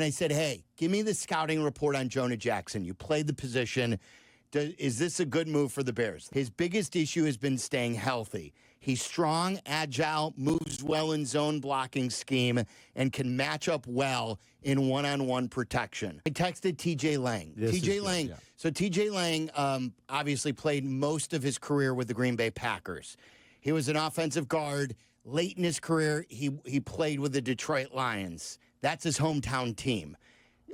I said, hey, give me the scouting report on Jonah Jackson. You played the position. Is this a good move for the Bears? His biggest issue has been staying healthy. He's strong, agile, moves well in zone blocking scheme, and can match up well in one-on-one protection. I texted TJ Lang. TJ Lang. Yeah. So TJ Lang obviously played most of his career with the Green Bay Packers. He was an offensive guard. Late in his career, he played with the Detroit Lions. That's his hometown team.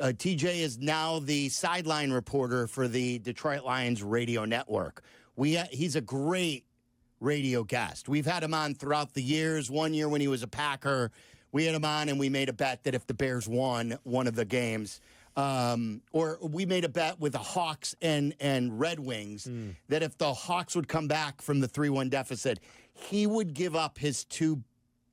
TJ is now the sideline reporter for the Detroit Lions radio network. He's a great radio guest. We've had him on throughout the years. One year when he was a Packer, we had him on and we made a bet that if the Bears won one of the games, or we made a bet with the Hawks and Red Wings that if the Hawks would come back from the 3-1 deficit, he would give up his 2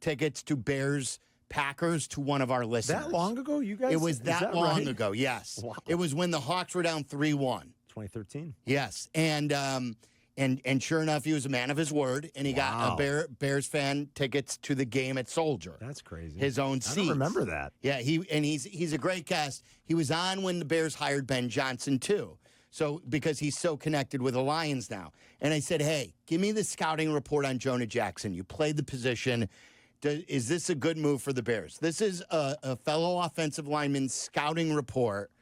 tickets to Bears Packers to one of our listeners. That long ago, you guys? It was that long ago, yes. Wow. It was when the Hawks were down 3-1. 2013. Yes, and sure enough, he was a man of his word, and he got Bears fan tickets to the game at Soldier. That's crazy. His own seat. I don't remember that. Yeah, he's a great guest. He was on when the Bears hired Ben Johnson too. So because he's so connected with the Lions now, and I said, hey, give me the scouting report on Jonah Jackson. You played the position. Is this a good move for the Bears? This is a fellow offensive lineman's scouting report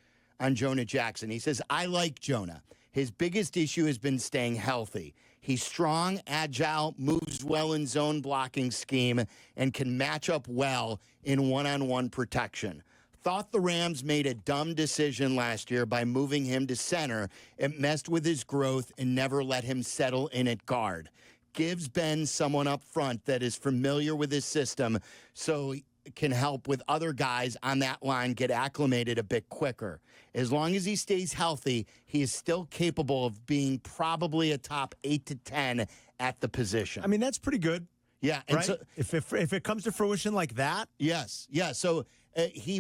on Jonah Jackson. He says, I like Jonah. His biggest issue has been staying healthy. He's strong, agile, moves well in zone blocking scheme, and can match up well in one-on-one protection. Thought the Rams made a dumb decision last year by moving him to center. It messed with his growth and never let him settle in at guard. Gives Ben someone up front that is familiar with his system so he can help with other guys on that line get acclimated a bit quicker. As long as he stays healthy, he is still capable of being probably a top 8 to 10 at the position. I mean, that's pretty good. Yeah. And right? so, if it comes to fruition like that? Yes. Yeah. So he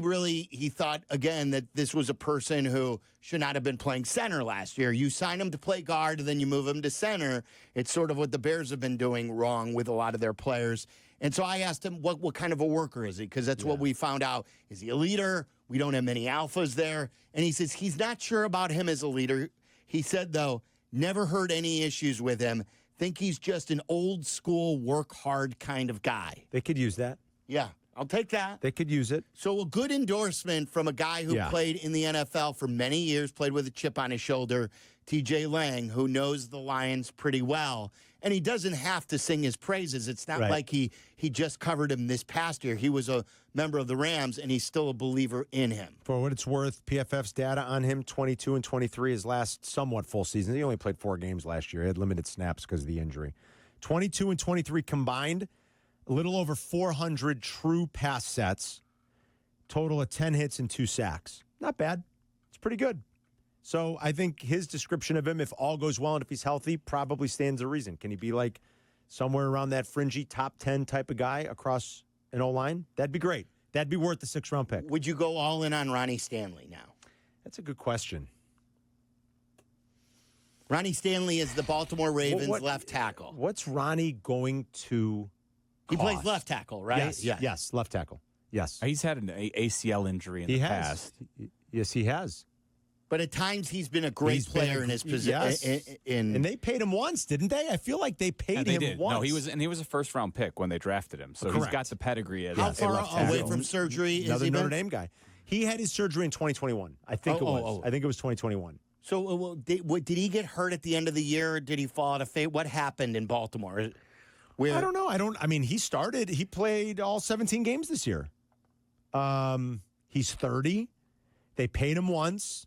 thought, again, that this was a person who should not have been playing center last year. You sign him to play guard, and then you move him to center. It's sort of what the Bears have been doing wrong with a lot of their players. And so I asked him, what kind of a worker is he? Because that's what we found out. Is he a leader? We don't have many alphas there. And he says he's not sure about him as a leader. He said, though, never heard any issues with him. Think he's just an old school, work hard kind of guy. They could use that. Yeah, I'll take that. They could use it. So a good endorsement from a guy who played in the NFL for many years, played with a chip on his shoulder, TJ Lang, who knows the Lions pretty well. And he doesn't have to sing his praises. It's not like he just covered him this past year. He was a member of the Rams, and he's still a believer in him. For what it's worth, PFF's data on him, 22 and 23, his last somewhat full season. He only played 4 games last year. He had limited snaps because of the injury. 22 and 23 combined, a little over 400 true pass sets, total of 10 hits and 2 sacks. Not bad. It's pretty good. So I think his description of him, if all goes well and if he's healthy, probably stands to reason. Can he be like somewhere around that fringy top 10 type of guy across an O-line? That'd be great. That'd be worth the 6th-round pick. Would you go all in on Ronnie Stanley now? That's a good question. Ronnie Stanley is the Baltimore Ravens left tackle. What's Ronnie going to cost? He plays left tackle, right? Yes, left tackle. Yes. He's had an ACL injury in the past. Yes, he has. But at times he's been a great player in his position. Yes. And they paid him once, didn't they? I feel like they paid him once. No, he was a first-round pick when they drafted him. So he's got the pedgree. How far away from surgery is he? Another Notre Dame guy. He had his surgery in 2021. I think it was. I think it was 2021. So did he get hurt at the end of the year, or did he fall out of fate? What happened in Baltimore? I don't know. I mean, he started. He played all 17 games this year. He's 30. They paid him once.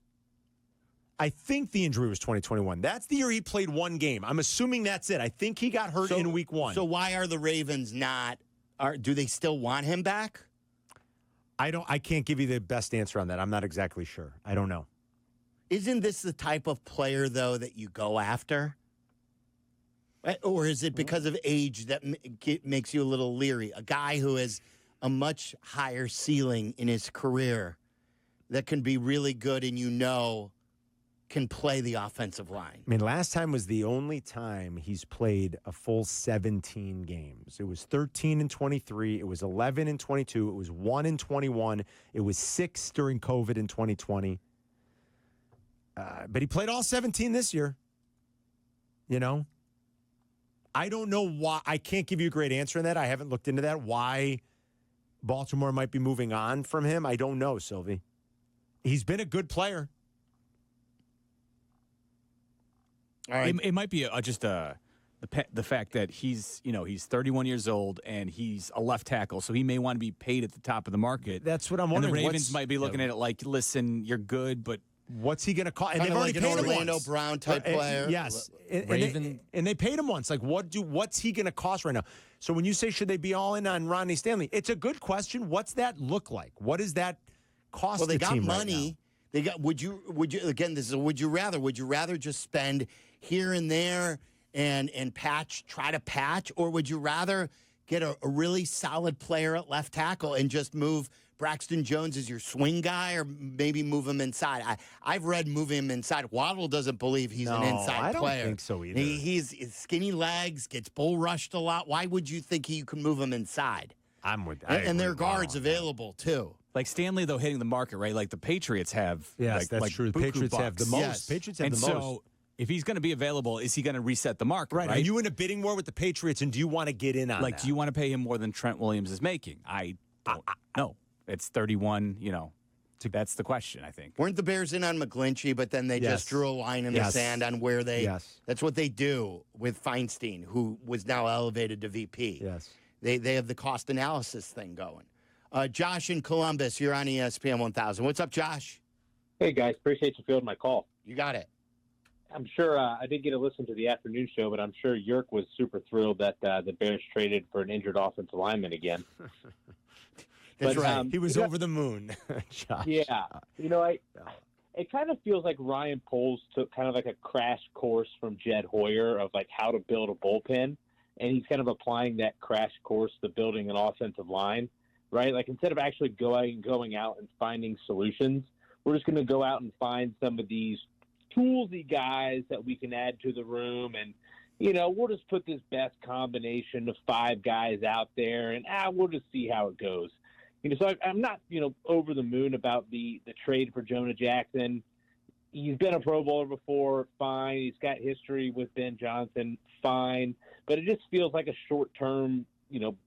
I think the injury was 2021. That's the year he played 1 game. I'm assuming that's it. I think he got hurt in week 1. So why are the Ravens not? Do they still want him back? I can't give you the best answer on that. I'm not exactly sure. I don't know. Isn't this the type of player, though, that you go after? Or is it because of age that makes you a little leery? A guy who has a much higher ceiling in his career that can be really good, and can play the offensive line. I mean, last time was the only time he's played a full 17 games. It was 13 and 23. It was 11 and 22. It was 1 and 21. It was 6 during COVID in 2020. But he played all 17 this year. You know? I don't know why. I can't give you a great answer on that. I haven't looked into that. Why Baltimore might be moving on from him, I don't know, Silvy. He's been a good player. All right. It might be the fact that he's 31 years old and he's a left tackle, so he may want to be paid at the top of the market. That's what I'm wondering. And the Ravens might be looking at it like, listen, you're good, but what's he going to cost? And they've already paid like an him Orlando once. Brown type player. Yes, and they paid him once. Like, what's he going to cost right now? So when you say should they be all in on Ronnie Stanley, it's a good question. What's that look like? What does that cost? Well, they the got team money. Right now? They got. Would you again? This is a would you rather? Would you rather just spend here and there and try to patch, or would you rather get a really solid player at left tackle and just move Braxton Jones as your swing guy, or maybe move him inside? I've read moving him inside. Waddle doesn't believe he's an inside player. I don't think so either. He's skinny legs, gets bull rushed a lot. Why would you think you can move him inside? I'm with. And there are guards available too. Like Stanley, though, hitting the market, right? Like the Patriots have. Yes, that's true. The Patriots have the most. Yes. Patriots have and the so, most. if he's going to be available, is he going to reset the market? Right. Are you in a bidding war with the Patriots, and do you want to get in on that? Do you want to pay him more than Trent Williams is making? I don't know. It's 31, that's the question, I think. Weren't the Bears in on McGlinchey, but then they just drew a line in the sand on where they that's what they do with Feinstein, who was now elevated to VP. Yes. They have the cost analysis thing going. Josh in Columbus, you're on ESPN 1000. What's up, Josh? Hey, guys. Appreciate you fielding my call. You got it. I'm sure I didn't get to listen to the afternoon show, but I'm sure Yerk was super thrilled that the Bears traded for an injured offensive lineman again. That's right. He was over the moon, Josh. Yeah. It kind of feels like Ryan Poles took kind of like a crash course from Jed Hoyer of like how to build a bullpen, and he's kind of applying that crash course to building an offensive line, right? Like instead of actually going out and finding solutions, we're just going to go out and find some of these toolsy guys that we can add to the room, and we'll just put this best combination of 5 guys out there, and we'll just see how it goes. So I'm not, over the moon about the trade for Jonah Jackson. He's been a Pro Bowler before, fine. He's got history with Ben Johnson, fine. But it just feels like a short-term,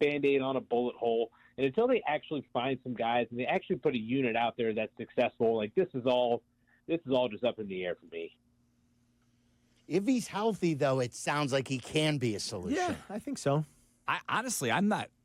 Band-Aid on a bullet hole. And until they actually find some guys and they actually put a unit out there that's successful, like this is all just up in the air for me. If he's healthy, though, it sounds like he can be a solution. Yeah, I think so.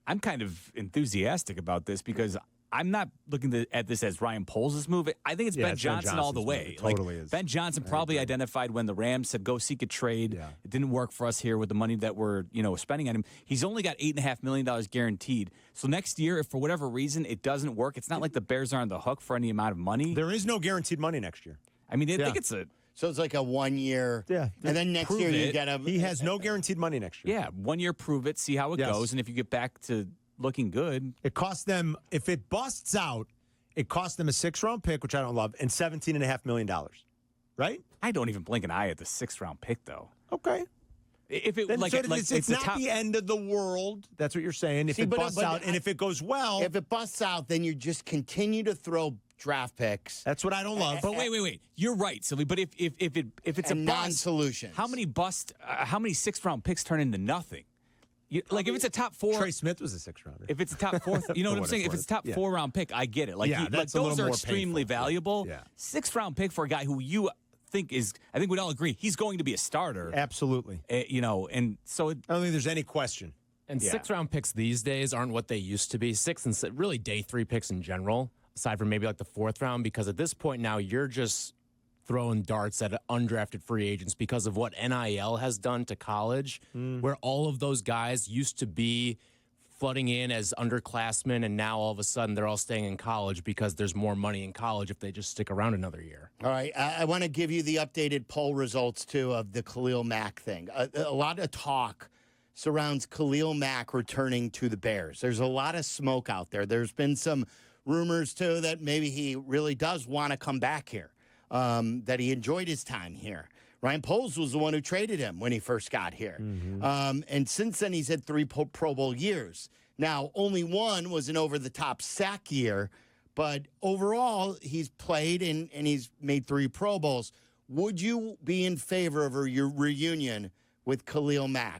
I'm kind of enthusiastic about this because I'm not looking at this as Ryan Poles' move. I think it's Ben Johnson all the way. It totally is. Ben Johnson probably identified when the Rams said, go seek a trade. Yeah. It didn't work for us here with the money that we're spending on him. He's only got $8.5 million guaranteed. So next year, if for whatever reason it doesn't work, it's not like the Bears are on the hook for any amount of money. There is no guaranteed money next year. I mean, I think it's So it's like a 1 year. Yeah. And then next year you get a. He has no guaranteed money next year. Yeah, 1 year, prove it, see how it goes. And if you get back to looking good. It costs them, if it busts out, it costs them a 6th-round pick, which I don't love, and $17.5 million. Right? I don't even blink an eye at the 6th-round pick, though. Okay. If it it's not the end of the world. That's what you're saying. If it busts out, and if it goes well. If it busts out, then you just continue to throw draft picks. That's what I don't love. But wait. You're right, Silvy. But if it's a non-solution, how many 6th-round picks turn into nothing? If it's a top 4, Trey Smith was a 6th-rounder. If it's a top 4, you know what I'm saying? If it's a top 4-round pick, I get it. Those are extremely valuable. Yeah. 6th-round pick for a guy who you think is, I think we'd all agree, he's going to be a starter. Absolutely. And so I don't think there's any question. And 6th-round picks these days aren't what they used to be. 6th and really day 3 picks in general, aside from maybe like the 4th round, because at this point now you're just throwing darts at undrafted free agents because of what NIL has done to college, where all of those guys used to be flooding in as underclassmen, and now all of a sudden they're all staying in college because there's more money in college if they just stick around another year. All right. I want to give you the updated poll results, too, of the Khalil Mack thing. A lot of talk surrounds Khalil Mack returning to the Bears. There's a lot of smoke out there. There's been some rumors, too, that maybe he really does want to come back here. that he enjoyed his time here. Ryan Poles was the one who traded him when he first got here. And since then, he's had 3 Pro Bowl years. Now, only one was an over-the-top sack year, but overall, he's played and he's made 3 Pro Bowls. Would you be in favor of a reunion with Khalil Mack?